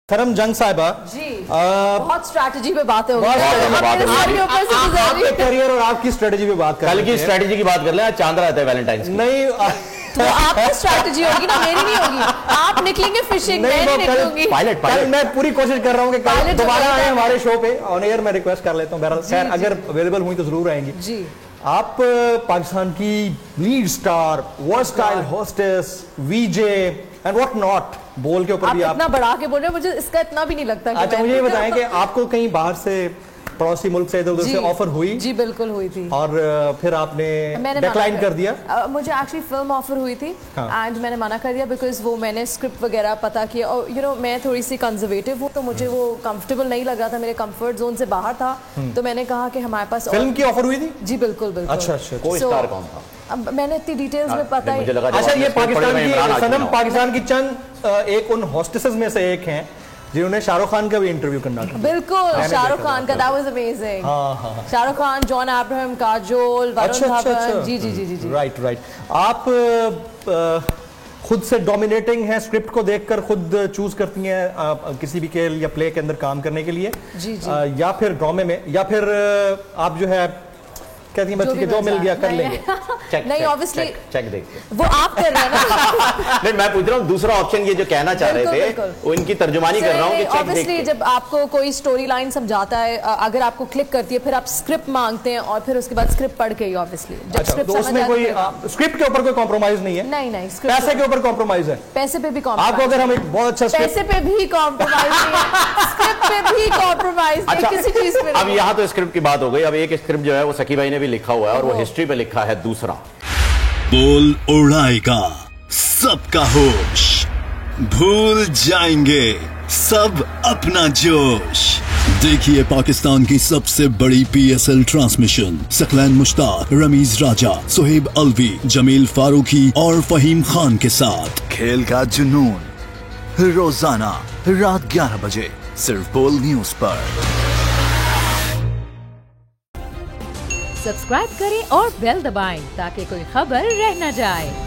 सरम जंग साहिबा जी बहुत स्ट्रैटेजी पे बातें हो गई आपके करियर और आपकी स्ट्रेटेजी पे बात कर कल की स्ट्रेटेजी की बात कर ले। चांद रहता है वैलेंटाइंस नहीं तो आपकी स्ट्रेटेजी होगी ना, मेरी नहीं होगी। आप निकलेंगे फिशिंग, मैं नहीं निकलूंगी। कल मैं पूरी कोशिश कर रहा हूँ कि कल दोबारा आए हमारे शो पे ऑन एयर। मैं रिक्वेस्ट कर लेता हूँ, बहरहाल खैर अगर अवेलेबल हुई तो जरूर आएंगी जी। आप पाकिस्तान की lead star, versatile hostess, VJ and what not बोल के ऊपर भी आप इतना बढ़ा के बोल रहे हैं, मुझे इसका इतना भी नहीं लगता कि अच्छा मुझे ये बताएं कि आपको कहीं बाहर से पड़ोसी मुल्क से इधर उधर से ऑफर हुई? जी बिल्कुल हुई थी। और फिर आपने डिक्लाइन कर दिया? मुझे एक्चुअली फिल्म ऑफर हुई थी एंड मैंने मना कर दिया बिकॉज वो मैंने स्क्रिप्ट वगैरह पता किया और यू नो मैं थोड़ी सी कंजर्वेटिव हूँ तो मुझे वो कंफर्टेबल नहीं लग रहा था, मेरे कंफर्ट जोन से बाहर था। तो मैंने कहा कि हमारे पास फिल्म की ऑफर हुई थी? जी बिल्कुल बिल्कुल। अच्छा अच्छा, कोई स्टार कौन था? अब मैंने इतनी डिटेल्स में पता ही। अच्छा ये पाकिस्तान की सनम पाकिस्तान की चंद एक उन होस्टेसेस में से एक हैं जिन्होंने शाहरुख खान का भी इंटरव्यू करना था। बिल्कुल शाहरुख खान का, that was amazing. Shahrukh Khan, John Abraham, Kajol, Varun Dhawan. जी जी जी जी राइट राइट। आप खुद से डोमिनेटिंग हैं, स्क्रिप्ट को देखकर खुद चूज करती हैं किसी भी खेल या प्ले के अंदर काम करने के लिए जी जी, या फिर ड्रामे में, या फिर आप जो है कहती हैं बच्ची के जो मिल गया कर लेंगे? नहीं ऑब्वियसली चेक देखते वो आप कर रहे हैं ना। नहीं मैं पूछ रहा हूँ दूसरा ऑप्शन ये जो कहना चाह रहे थे वो इनकी तर्जुमानी कर रहा हूँ कि चेक देखते। जब आपको कोई स्टोरी लाइन समझाता है, अगर आपको क्लिक करती है, फिर आप स्क्रिप्ट मांगते हैं और फिर उसके बाद स्क्रिप्ट पढ़ के ही ऑब्वियसली जब स्क्रिप्ट तो उसमें कोई स्क्रिप्ट के ऊपर कोई कॉम्प्रोमाइज नहीं है? नहीं नहीं, पैसे के ऊपर कॉम्प्रोमाइज है? पैसे पे भी आपको अगर हम एक बहुत अच्छा पैसे पे भी कॉम्प्रोमाइज नहीं है, स्क्रिप्ट पे भी कॉम्प्रोमाइज नहीं, किसी चीज पे। अब यहाँ तो स्क्रिप्ट की बात हो गई, अब एक स्क्रिप्ट जो है वो सकी भाई ने भी लिखा हुआ है और वो हिस्ट्री पे लिखा है। दूसरा बोल उड़ाएगा सबका होश, भूल जाएंगे सब अपना जोश। देखिए पाकिस्तान की सबसे बड़ी PSL ट्रांसमिशन सकलैन मुश्ताक, रमीज राजा, सुहेब अलवी, जमील फारूकी और फहीम खान के साथ खेल का जुनून रोजाना रात 11 बजे सिर्फ बोल न्यूज पर। सब्सक्राइब करें और बेल दबाएं ताकि कोई खबर रह न जाए।